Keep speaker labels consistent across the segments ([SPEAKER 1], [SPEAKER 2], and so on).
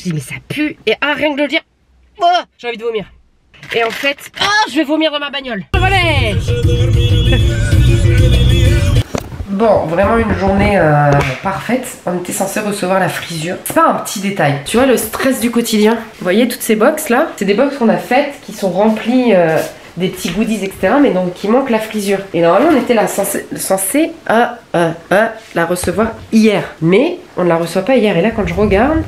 [SPEAKER 1] Je dis mais ça pue. Et rien que de le dire, oh, j'ai envie de vomir. Et en fait, je vais vomir dans ma bagnole. Voilà. Bon, vraiment une journée parfaite. On était censé recevoir la frisure. C'est pas un petit détail. Tu vois le stress du quotidien. Vous voyez toutes ces box là? C'est des box qu'on a faites qui sont remplies des petits goodies etc. Mais donc qui manque la frisure. Et normalement on était là censé la recevoir hier. Mais on ne la reçoit pas hier. Et là quand je regarde,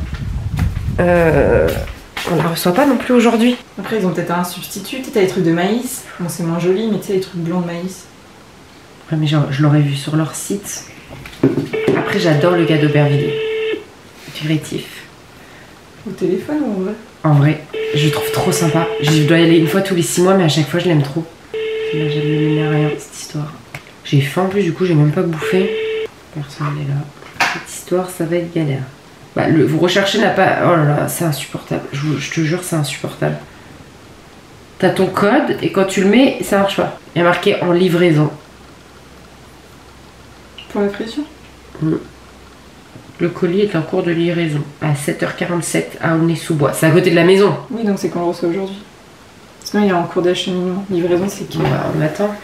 [SPEAKER 1] on la reçoit pas non plus aujourd'hui.
[SPEAKER 2] Après ils ont peut-être un substitut. T'as des trucs de maïs. Bon c'est moins joli mais tu sais les trucs blancs de maïs.
[SPEAKER 1] Ouais, mais genre, je l'aurais vu sur leur site. Après, j'adore le gars d'Aubervilliers. Du rétif.
[SPEAKER 2] Au téléphone ou en vrai?
[SPEAKER 1] En vrai, je le trouve trop sympa. Je dois y aller une fois tous les 6 mois, mais à chaque fois, je l'aime trop. Là, je ne m'aimais rien, cette histoire. J'ai faim en plus, du coup, j'ai même pas bouffé. Personne n'est là. Cette histoire, ça va être galère. Bah, vous recherchez n'a pas... Oh là là, c'est insupportable. Je te jure, c'est insupportable. T'as ton code, et quand tu le mets, ça marche pas. Il y a marqué en livraison.
[SPEAKER 2] Pour la frisure?
[SPEAKER 1] Le colis est en cours de livraison à 7h47 à Aulnay-sous-Bois. C'est à côté de la maison.
[SPEAKER 2] Oui, donc c'est qu'on le reçoit aujourd'hui. Sinon, il est en cours d'acheminement. Livraison, c'est qui?
[SPEAKER 1] On attend.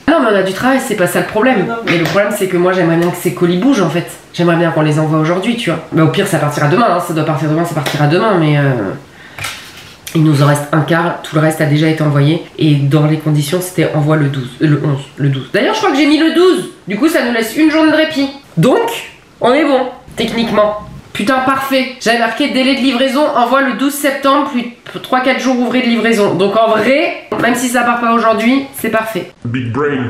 [SPEAKER 1] Non, mais on a du travail, c'est pas ça le problème. Non, mais le problème, c'est que moi, j'aimerais bien que ces colis bougent en fait. J'aimerais bien qu'on les envoie aujourd'hui, tu vois. Mais au pire, ça partira demain. Hein. Ça doit partir demain, ça partira demain. Mais il nous en reste un quart. Tout le reste a déjà été envoyé. Et dans les conditions, c'était envoi le 12. Le 11. Le 12. D'ailleurs, je crois que j'ai mis le 12. Du coup, ça nous laisse une journée de répit. Donc, on est bon, techniquement. Putain, parfait. J'avais marqué délai de livraison, envoie le 12 septembre, puis 3-4 jours ouvrés de livraison. Donc en vrai, même si ça part pas aujourd'hui, c'est parfait.
[SPEAKER 3] Big brain.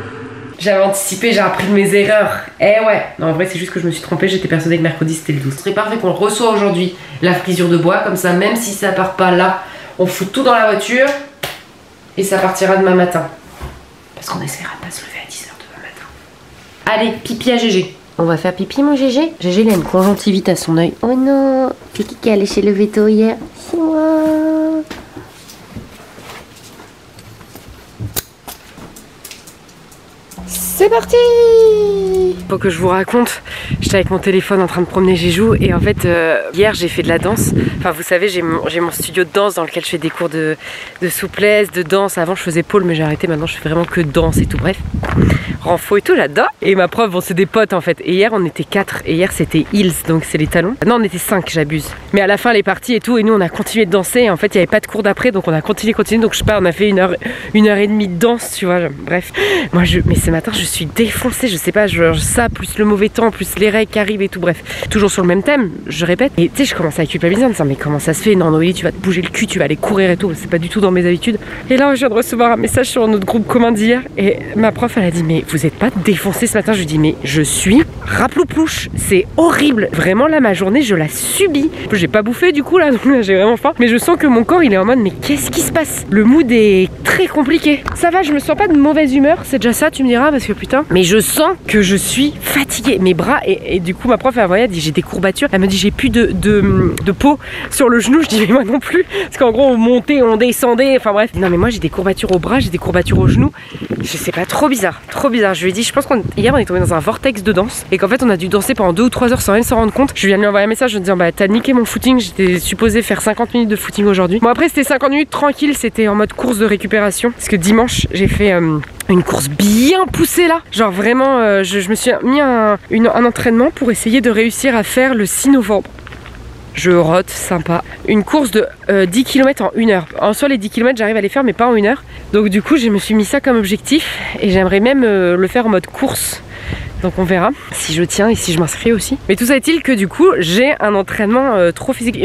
[SPEAKER 1] J'avais anticipé, j'ai appris de mes erreurs. Eh ouais. Non, en vrai, c'est juste que je me suis trompée, j'étais persuadée que mercredi c'était le 12. Ce serait parfait qu'on reçoive aujourd'hui la frisure de bois, comme ça, même si ça part pas là, on fout tout dans la voiture et ça partira demain matin. Parce qu'on essaiera de pas se lever à 10h demain matin. Allez, pipi à Gégé. On va faire pipi mon Gégé. Gégé il a une conjonctivite à son œil. Oh non. C'est qui est allé chez le veto hier? C'est moi. C'est parti. Faut que je vous raconte, j'étais avec mon téléphone en train de promener Gégou et en fait hier j'ai fait de la danse. Enfin vous savez j'ai mon studio de danse dans lequel je fais des cours de souplesse, de danse. Avant je faisais pole mais j'ai arrêté, maintenant je fais vraiment que danse et tout, bref. Renfo et tout là-dedans. Et ma prof, bon c'est des potes en fait. Et hier on était 4 et hier c'était heels, donc c'est les talons. Non on était 5, j'abuse. Mais à la fin elle est partie et tout et nous on a continué de danser et en fait il n'y avait pas de cours d'après donc on a continué. Donc je sais pas, on a fait une heure et demie de danse tu vois. Bref, moi mais ce matin je suis défoncée, je sais pas, ça plus le mauvais temps, plus les règles qui arrivent et tout, bref. Toujours sur le même thème, je répète. Et tu sais je commence à culpabiliser en disant mais comment ça se fait? Non Noélie tu vas te bouger le cul, tu vas aller courir et tout, c'est pas du tout dans mes habitudes. Et là je viens de recevoir un message sur notre groupe commun d'hier et ma prof elle a dit mais vous êtes pas défoncé ce matin? Je lui dis mais je suis raplouplouche, c'est horrible. Vraiment là ma journée je la subis. J'ai pas bouffé du coup là donc là j'ai vraiment faim. Mais je sens que mon corps il est en mode mais qu'est-ce qui se passe? Le mood est très compliqué. Ça va, je me sens pas de mauvaise humeur, c'est déjà ça tu me diras parce que putain. Mais je sens que je suis fatiguée. Mes bras et du coup ma prof elle voyait, elle dit j'ai des courbatures. Elle me dit j'ai plus de peau sur le genou. Je dis mais moi non plus. Parce qu'en gros on montait, on descendait, enfin bref. Non mais moi j'ai des courbatures au bras, j'ai des courbatures au genou. Je sais pas, trop bizarre, trop bizarre. Je lui ai dit, je pense qu'hier on est tombé dans un vortex de danse et qu'en fait on a dû danser pendant 2 ou 3 heures sans même s'en rendre compte. Je viens de lui envoyer un message en disant bah t'as niqué mon footing, j'étais supposée faire 50 minutes de footing aujourd'hui. Bon après c'était 50 minutes tranquille, c'était en mode course de récupération. Parce que dimanche j'ai fait une course bien poussée là. Genre vraiment je me suis mis un entraînement pour essayer de réussir à faire le 6 novembre. Je rote, sympa. Une course de 10 km en 1 heure. En soi les 10 km j'arrive à les faire mais pas en 1 heure. Donc du coup je me suis mis ça comme objectif et j'aimerais même le faire en mode course. Donc on verra si je tiens et si je m'inscris aussi. Mais tout ça est-il que du coup j'ai un entraînement trop physique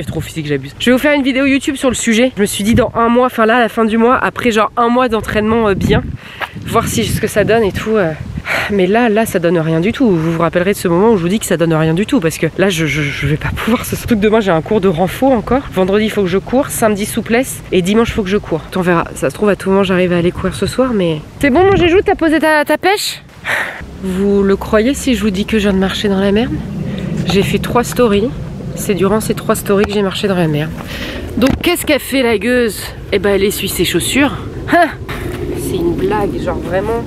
[SPEAKER 1] j'abuse. Je vais vous faire une vidéo YouTube sur le sujet. Je me suis dit dans un mois, enfin là à la fin du mois, après genre un mois d'entraînement bien, voir si ce que ça donne et tout. Mais là ça donne rien du tout. Vous vous rappellerez de ce moment où je vous dis que ça donne rien du tout. Parce que là je vais pas pouvoir. Surtout que demain j'ai un cours de renfo encore. Vendredi il faut que je cours, samedi souplesse et dimanche il faut que je cours. On verra, ça se trouve à tout moment j'arrive à aller courir ce soir. Mais c'est bon mon Gégou, t'as posé ta pêche? Vous le croyez si je vous dis que je viens de marcher dans la merde? J'ai fait 3 stories. C'est durant ces 3 stories que j'ai marché dans la merde. Donc qu'est-ce qu'a fait la gueuse? Eh ben elle essuie ses chaussures. Hein, c'est une blague, genre vraiment.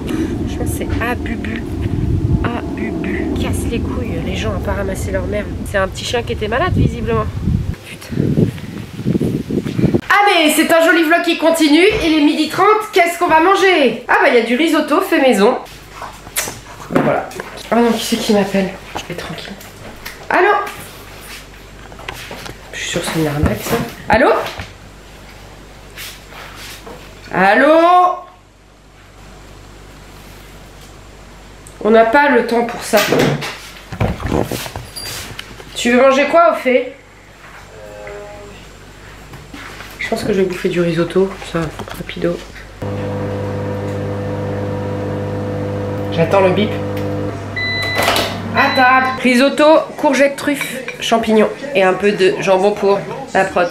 [SPEAKER 1] Je pense que c'est abubu. Abubu. Casse les couilles, les gens, à pas ramasser leur merde. C'est un petit chien qui était malade, visiblement. Putain. Allez, c'est un joli vlog qui continue. Il est 12h30, qu'est-ce qu'on va manger? Ah bah il y a du risotto fait maison. Ben voilà. Ah non, qui c'est qui m'appelle? Je vais tranquille. Allô? Je suis sûre que c'est une arnaque ça. Allô? Allô? On n'a pas le temps pour ça. Tu veux manger quoi au fait? Je pense que je vais bouffer du risotto, ça, rapido. J'attends le bip. À table. Risotto, courgettes, truffes, champignons et un peu de jambon pour la prot.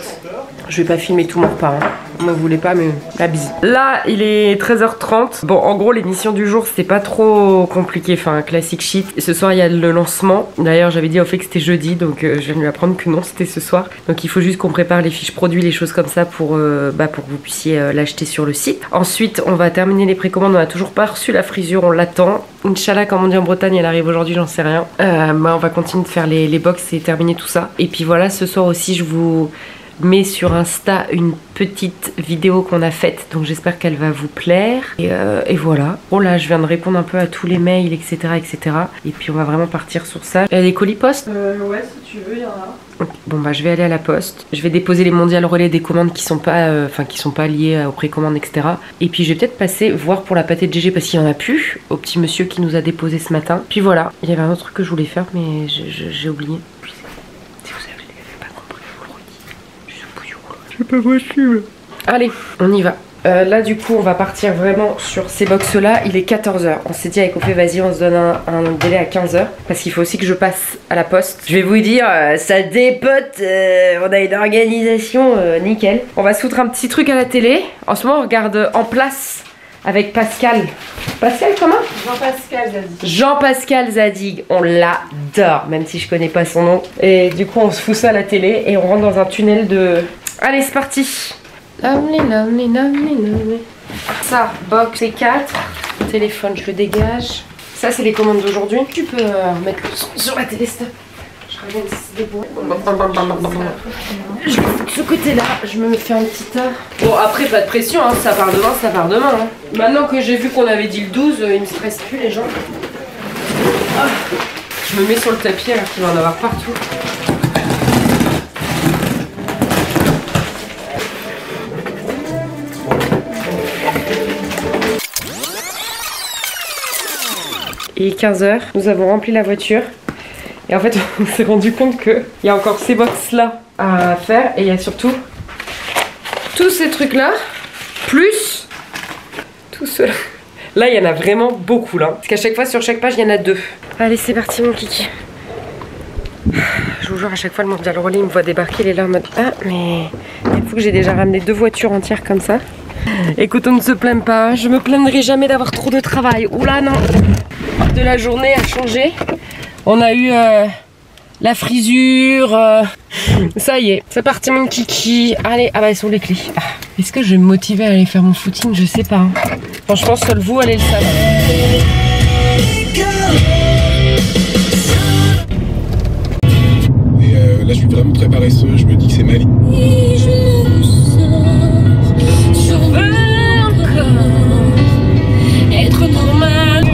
[SPEAKER 1] Je vais pas filmer tout mon repas, hein. On ne voulait pas, mais la bise. Là, il est 13h30. Bon, en gros, l'émission du jour, c'est pas trop compliqué. Enfin, classique shit. Ce soir, il y a le lancement. D'ailleurs, j'avais dit au fait que c'était jeudi, donc je viens de lui apprendre que non, c'était ce soir. Donc, il faut juste qu'on prépare les fiches produits, les choses comme ça pour que vous puissiez l'acheter sur le site. Ensuite, on va terminer les précommandes. On n'a toujours pas reçu la frisure, on l'attend. Inch'Allah, comme on dit en Bretagne, elle arrive aujourd'hui, j'en sais rien. On va continuer de faire les box et terminer tout ça. Et puis voilà, ce soir aussi, je vous mets sur Insta une petite vidéo qu'on a faite, donc j'espère qu'elle va vous plaire. Et voilà. Bon là, je viens de répondre un peu à tous les mails, etc., etc. Et puis on va vraiment partir sur ça. Il y a des colis poste?
[SPEAKER 2] Ouais, si tu veux, il y en a.
[SPEAKER 1] Okay. Bon bah je vais aller à la poste. Je vais déposer les mondiales relais des commandes qui sont pas, liées aux précommandes, etc. Et puis je vais peut-être passer voir pour la pâtée de GG parce qu'il y en a plus. Au petit monsieur qui nous a déposé ce matin. Puis voilà. Il y avait un autre truc que je voulais faire, mais j'ai oublié. Pas possible. Allez, on y va. Là du coup on va partir vraiment sur ces box là. Il est 14h. On s'est dit avec Opé, vas-y on se donne un délai à 15h. Parce qu'il faut aussi que je passe à la poste. Je vais vous dire, ça dépote. On a une organisation nickel. On va se foutre un petit truc à la télé. En ce moment on regarde En Place avec Pascal. Pascal comment?
[SPEAKER 2] Jean-Pascal Zadig.
[SPEAKER 1] Jean-Pascal Zadig. On l'adore, même si je connais pas son nom. Et du coup on se fout ça à la télé et on rentre dans un tunnel de... Allez, c'est parti. Lovely, lovely, lovely, lovely. Ça, box et 4. Téléphone, je le dégage. Ça, c'est les commandes d'aujourd'hui. Tu peux mettre le son sur la télé, stop. Je reviens des bois. Je fais de ce côté-là, je me fais un petit tas. Bon, après, pas de pression, hein. Ça part demain, ça part demain. Hein. Maintenant que j'ai vu qu'on avait dit le 12, ils me stressent plus, les gens. Ah. Je me mets sur le tapis alors qu'il va en avoir partout. Il est 15h, nous avons rempli la voiture et en fait on s'est rendu compte qu'il y a encore ces box là à faire et il y a surtout tous ces trucs là, plus tout cela. Là il y en a vraiment beaucoup là, parce qu'à chaque fois sur chaque page il y en a 2. Allez c'est parti mon kiki. Je vous jure à chaque fois le mondial relais il me voit débarquer, il est là en mode ah mais il faut que j'ai déjà ramené 2 voitures entières comme ça. Écoute, on ne se plaint pas, je me plaindrai jamais d'avoir trop de travail. Oula non. De la journée a changé. On a eu la frisure. Ça y est, c'est parti mon kiki. Allez, ah bah elles sont les clés. Ah, est-ce que je vais me motiver à aller faire mon footing? Je sais pas. Hein. Franchement, seul vous allez le savoir.
[SPEAKER 3] Et là, je suis vraiment très paresseux. Je me dis que c'est ma vie.
[SPEAKER 1] Être normal.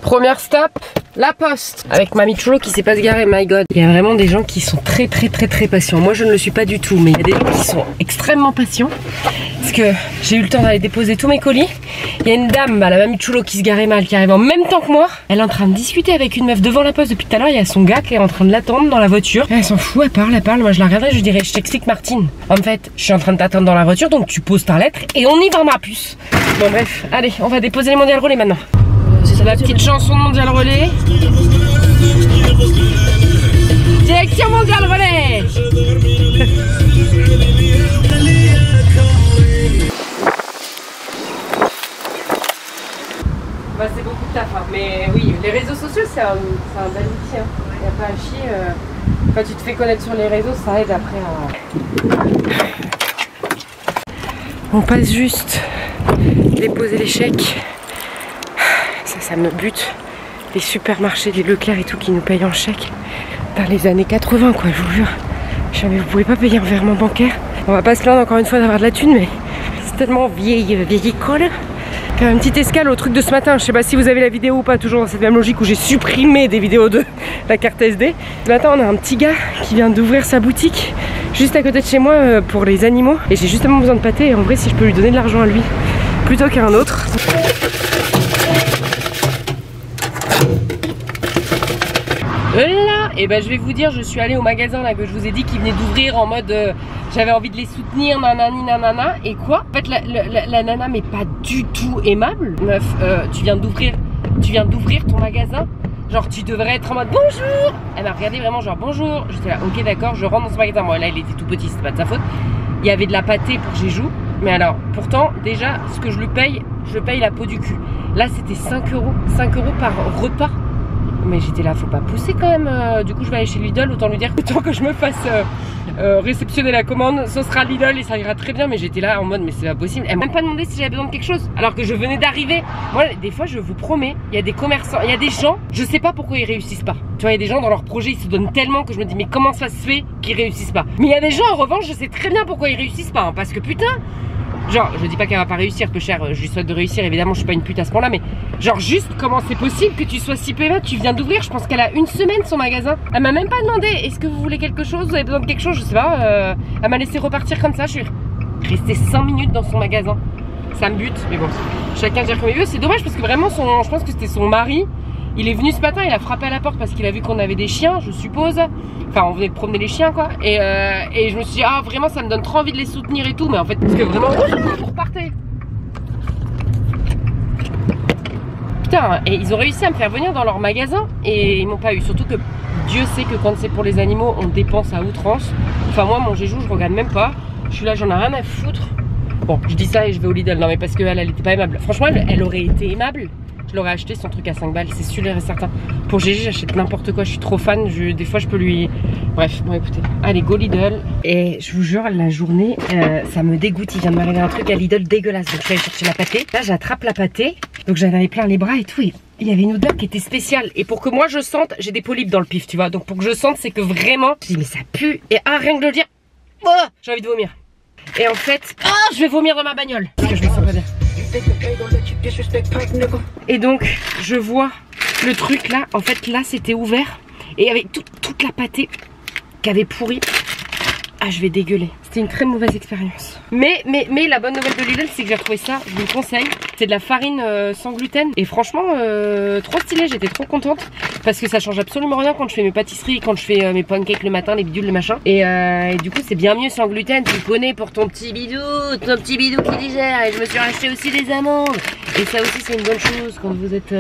[SPEAKER 1] Première stop, la poste. Avec Mamie Cholo qui sait pas se garer, my god. Il y a vraiment des gens qui sont très patients. Moi je ne le suis pas du tout, mais il y a des gens qui sont extrêmement patients. Parce que j'ai eu le temps d'aller déposer tous mes colis. Il y a une dame, la Mamie Cholo qui se garait mal, qui arrive en même temps que moi. Elle est en train de discuter avec une meuf devant la poste depuis tout à l'heure. Il y a son gars qui est en train de l'attendre dans la voiture. Elle s'en fout, elle parle. Moi je la regarderai, je lui dirais, je t'explique Martine. En fait, je suis en train de t'attendre dans la voiture, donc tu poses ta lettre et on y va ma puce. Bon bref, allez, on va déposer les mondiales relais maintenant. C'est la petite chanson de mondial relais. Direction mondial relais. Bah c'est beaucoup de taf, hein. Mais oui, les réseaux sociaux c'est un bel outil, hein. Y a pas à chier. Quand tu te fais connaître sur les réseaux, ça aide après à... On passe juste déposer les chèques. Ça me bute. Les supermarchés, les Leclerc et tout qui nous payent en chèque. Dans les années 80 quoi, je vous jure. Mais vous pouvez pas payer en virement bancaire. On va pas se plaindre encore une fois d'avoir de la thune, mais c'est tellement vieille école. Faire une petite escale au truc de ce matin. Je sais pas si vous avez la vidéo ou pas, toujours dans cette même logique où j'ai supprimé des vidéos de la carte SD. Ce matin on a un petit gars qui vient d'ouvrir sa boutique juste à côté de chez moi pour les animaux. Et j'ai justement besoin de pâté et en vrai si je peux lui donner de l'argent à lui plutôt qu'à un autre. Là, et ben je vais vous dire, je suis allée au magasin là que je vous ai dit qui venait d'ouvrir en mode j'avais envie de les soutenir, nanani nanana. Et quoi? En fait la nana mais pas du tout aimable. Meuf, tu viens d'ouvrir ton magasin. Genre tu devrais être en mode bonjour. Elle m'a regardé vraiment genre bonjour. J'étais là, ok d'accord, je rentre dans ce magasin. Bon là il était tout petit, c'est pas de sa faute. Il y avait de la pâtée pour Jéjou. Mais alors, pourtant, déjà, ce que je le paye la peau du cul. Là c'était 5 euros par repas. Mais j'étais là, faut pas pousser quand même. Du coup je vais aller chez Lidl, autant lui dire autant que je me fasse réceptionner la commande, ce sera Lidl et ça ira très bien. Mais j'étais là en mode mais c'est pas possible. Elle m'a même pas demandé si j'avais besoin de quelque chose alors que je venais d'arriver. Moi des fois je vous promets, il y a des commerçants, il y a des gens, je sais pas pourquoi ils réussissent pas. Tu vois, il y a des gens dans leur projet ils se donnent tellement que je me dis mais comment ça se fait qu'ils réussissent pas. Mais il y a des gens en revanche je sais très bien pourquoi ils réussissent pas hein, parce que putain. Genre, je dis pas qu'elle va pas réussir, peu cher, je lui souhaite de réussir, évidemment, je suis pas une pute à ce point-là, mais genre, juste comment c'est possible que tu sois si PMA, tu viens d'ouvrir, je pense qu'elle a une semaine son magasin. Elle m'a même pas demandé, est-ce que vous voulez quelque chose, vous avez besoin de quelque chose, je sais pas, elle m'a laissé repartir comme ça, je suis restée 5 minutes dans son magasin. Ça me bute, mais bon, chacun gère comme il veut, c'est dommage parce que vraiment, je pense que c'était son mari. Il est venu ce matin, il a frappé à la porte parce qu'il a vu qu'on avait des chiens, je suppose. Enfin, on venait de promener les chiens, quoi. Et je me suis dit, ah, vraiment, ça me donne trop envie de les soutenir et tout. Mais en fait, parce que vraiment, vous repartez. Putain, et ils ont réussi à me faire venir dans leur magasin et ils m'ont pas eu. Surtout que Dieu sait que quand c'est pour les animaux, on dépense à outrance. Enfin, moi, mon Jéjou, je regarde même pas. Je suis là, j'en ai rien à foutre. Bon, je dis ça et je vais au Lidl. Non, mais parce qu'elle, elle était pas aimable. Franchement, elle aurait été aimable. Je l'aurais acheté son truc à 5 balles, c'est sûr et certain. Pour Gégé, j'achète n'importe quoi, je suis trop fan. Des fois, je peux lui. Bref, bon, écoutez. Allez, go Lidl. Et je vous jure, la journée, ça me dégoûte. Il vient de m'arriver un truc à Lidl dégueulasse. Donc, je vais aller chercher la pâtée. Là, j'attrape la pâtée. Donc, j'en avais plein les bras et tout. Et il y avait une odeur qui était spéciale. Et pour que moi, je sente, j'ai des polypes dans le pif, tu vois. Donc, pour que je sente, c'est que vraiment. Je dis, mais ça pue. Et rien que de le dire, oh, j'ai envie de vomir. Et en fait, je vais vomir dans ma bagnole. Parce que je me sens pas bien. Et donc je vois le truc là, en fait là c'était ouvert et il y avait toute la pâtée qui avait pourri. Ah, je vais dégueuler. C'était une très mauvaise expérience. Mais la bonne nouvelle de Lidl, c'est que j'ai retrouvé ça, je vous le conseille. C'est de la farine sans gluten. Et franchement, trop stylé, j'étais trop contente. Parce que ça change absolument rien quand je fais mes pâtisseries, quand je fais mes pancakes le matin, les bidules, le machin. Et du coup, c'est bien mieux sans gluten. Tu connais pour ton petit bidou qui digère. Et je me suis racheté aussi des amandes. Et ça aussi, c'est une bonne chose quand vous êtes...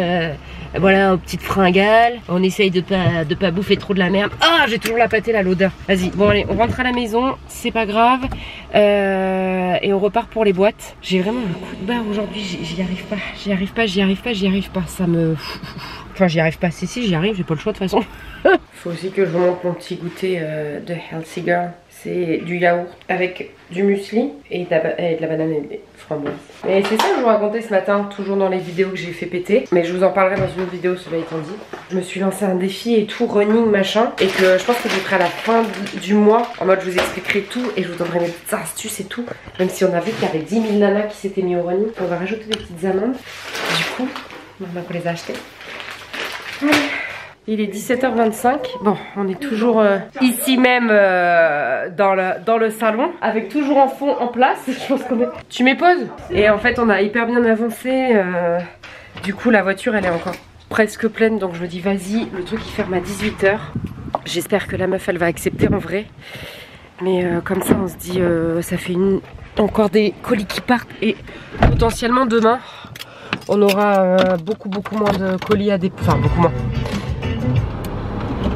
[SPEAKER 1] voilà, aux petites fringales. On essaye de pas bouffer trop de la merde. Ah, j'ai toujours la pâtée là, l'odeur. Vas-y, bon allez, on rentre à la maison, c'est pas grave. Et on repart pour les boîtes. J'ai vraiment un coup de barre aujourd'hui, j'y arrive pas. Ça me... Enfin, j'y arrive pas. Si, j'y arrive, j'ai pas le choix de toute façon. Faut aussi que je vous montre mon petit goûter de Healthy Girl. C'est du yaourt avec du muesli et de la banane et des framboises. Et c'est ça que je vous racontais ce matin, toujours dans les vidéos que j'ai fait péter. Mais je vous en parlerai dans une autre vidéo, cela étant dit. Je me suis lancé un défi et tout, running, machin. Et que je pense que je ferai à la fin du mois. En mode, je vous expliquerai tout et je vous donnerai mes petites astuces et tout. Même si on a vu qu'il y avait 10 000 nanas qui s'étaient mis au running. On va rajouter des petites amandes. Du coup, maintenant qu'on les a achetées. Allez. Il est 17h25, bon on est toujours ici même dans le salon avec toujours en fond en place, je pense qu'on est... Tu m'époses? Et en fait on a hyper bien avancé, du coup la voiture elle est encore presque pleine donc je me dis vas-y, le truc il ferme à 18h. J'espère que la meuf elle va accepter en vrai, mais comme ça on se dit ça fait encore des colis qui partent et potentiellement demain on aura beaucoup moins de colis à déposer, enfin beaucoup moins.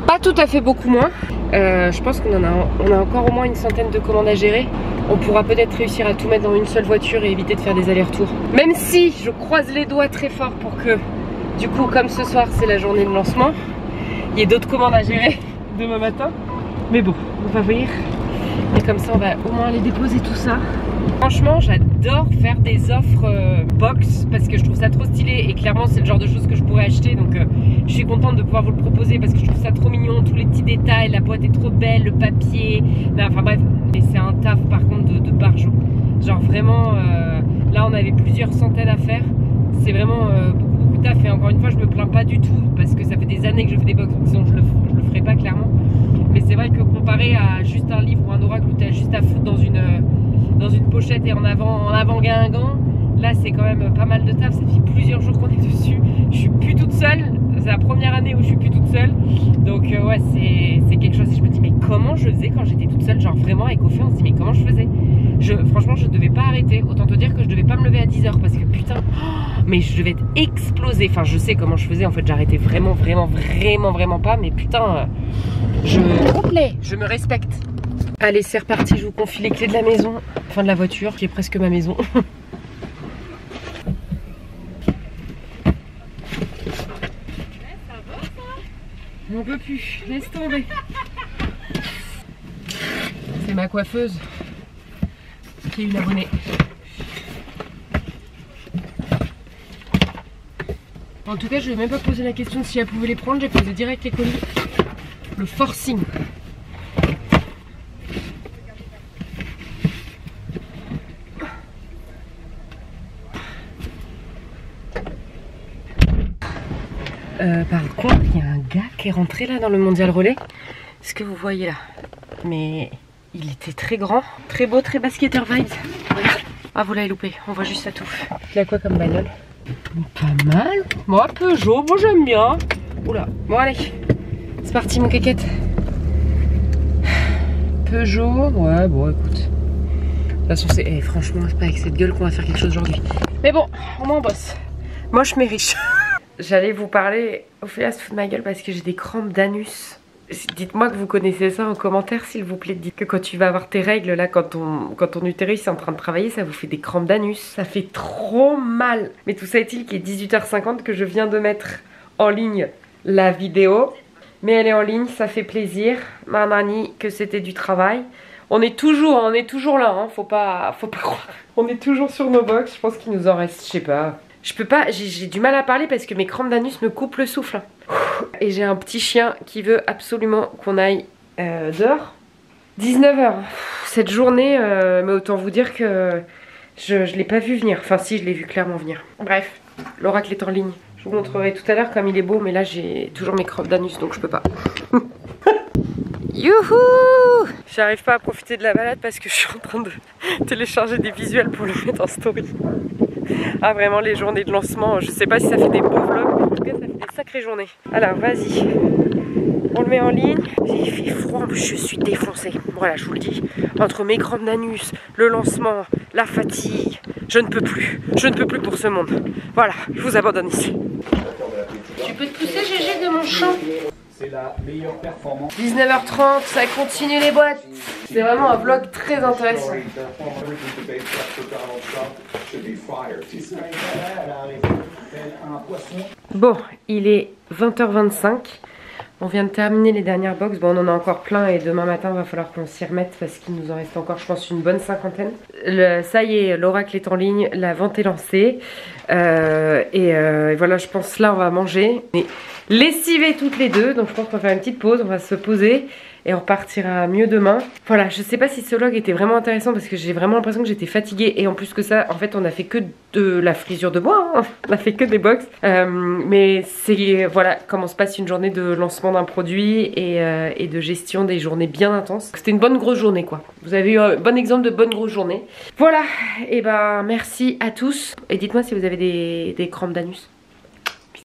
[SPEAKER 1] Pas tout à fait beaucoup moins. Je pense qu'on a encore au moins une centaine de commandes à gérer. On pourra peut-être réussir à tout mettre dans une seule voiture et éviter de faire des allers-retours. Même si je croise les doigts très fort pour que, du coup, comme ce soir c'est la journée de lancement, il y ait d'autres commandes à gérer demain matin. Mais bon, on va voir. Et comme ça on va au moins aller déposer tout ça. Franchement j'adore faire des offres box parce que je trouve ça trop stylé et clairement c'est le genre de choses que je pourrais acheter, donc je suis contente de pouvoir vous le proposer parce que je trouve ça trop mignon, tous les petits détails, la boîte est trop belle, le papier, non, enfin bref. Et c'est un taf par contre de barjo, genre vraiment là on avait plusieurs centaines à faire, c'est vraiment beaucoup de taf et encore une fois je me plains pas du tout parce que ça fait des années que je fais des box, donc sinon je le ferai pas clairement. Mais c'est vrai que comparé à juste un livre ou un oracle où tu as juste à foutre dans une pochette et en avant Guingamp, là c'est quand même pas mal de taf, ça fait plusieurs jours qu'on est dessus, je suis plus toute seule, c'est la première année où je suis plus toute seule, donc ouais c'est quelque chose et je me dis mais comment je faisais quand j'étais toute seule, genre vraiment avec Ophélie on se dit mais comment je faisais, franchement je devais pas arrêter, autant te dire que je devais pas me lever à 10 h parce que putain, mais je devais être explosée, enfin je sais comment je faisais en fait, j'arrêtais vraiment pas, mais putain je me respecte. Allez c'est reparti, je vous confie les clés de la maison, enfin de la voiture qui est presque ma maison. On peut plus, laisse tomber. C'est ma coiffeuse qui est une abonnée. En tout cas je vais même pas poser la question de si elle pouvait les prendre, j'ai posé direct les colis. Le forcing. Par contre, il y a un gars qui est rentré là dans le mondial relais. Ce que vous voyez là. Mais il était très grand, très beau, très basketteur vibes. Ah, vous l'avez loupé, on voit juste sa touffe. Il a quoi comme bagnole? Pas mal. Moi, Peugeot, moi j'aime bien. Oula, bon allez. C'est parti mon kékette. Peugeot, ouais, bon écoute. De toute façon, c'est franchement, c'est pas avec cette gueule qu'on va faire quelque chose aujourd'hui. Mais bon, au moins on bosse. Moche mais riche. J'allais vous parler, Ophélie se fout de ma gueule parce que j'ai des crampes d'anus. Dites-moi que vous connaissez ça en commentaire s'il vous plaît. Dites que quand tu vas avoir tes règles, là quand ton utérus est en train de travailler, ça vous fait des crampes d'anus. Ça fait trop mal. Mais tout ça est-il qu'il est 18h50 que je viens de mettre en ligne la vidéo. Mais elle est en ligne, ça fait plaisir. Mamani, que c'était du travail. On est toujours là, hein, faut pas croire. On est toujours sur nos box, je pense qu'il nous en reste, je sais pas. Je peux pas, j'ai du mal à parler parce que mes crampes d'anus me coupent le souffle. Et j'ai un petit chien qui veut absolument qu'on aille dehors. 19 h. Cette journée, mais autant vous dire que je l'ai pas vu venir. Enfin si, je l'ai vu clairement venir. Bref, l'oracle est en ligne. Je vous montrerai tout à l'heure comme il est beau, mais là j'ai toujours mes crampes d'anus donc je peux pas. Youhou! J'arrive pas à profiter de la balade parce que je suis en train de télécharger des visuels pour le mettre en story. Ah vraiment les journées de lancement, je sais pas si ça fait des beaux vlogs, mais en tout cas ça fait des sacrées journées. Alors vas-y, on le met en ligne. Il fait froid, je suis défoncée. Voilà, je vous le dis, entre mes crampes d'anus, le lancement, la fatigue, je ne peux plus pour ce monde. Voilà, je vous abandonne ici. Tu peux te pousser GG de mon champ?
[SPEAKER 4] C'est la meilleure performance.
[SPEAKER 1] 19h30, ça continue les boîtes. C'est vraiment un vlog très intéressant. Bon, il est 20h25. On vient de terminer les dernières box. Bon, on en a encore plein et demain matin, il va falloir qu'on s'y remette parce qu'il nous en reste encore, je pense, une bonne cinquantaine. Ça y est, l'oracle est en ligne, la vente est lancée. Et voilà, je pense là, on va manger. Mais lessiver toutes les deux, donc je pense qu'on va faire une petite pause, on va se poser et on repartira mieux demain. Voilà, je sais pas si ce vlog était vraiment intéressant parce que j'ai vraiment l'impression que j'étais fatiguée et en plus que ça, en fait on a fait que de la frisure de bois, hein. On a fait que des box. Mais c'est, voilà, comment se passe une journée de lancement d'un produit et de gestion des journées bien intenses. C'était une bonne grosse journée quoi. Vous avez eu un bon exemple de bonne grosse journée. Voilà, et ben merci à tous et dites-moi si vous avez des crampes d'anus.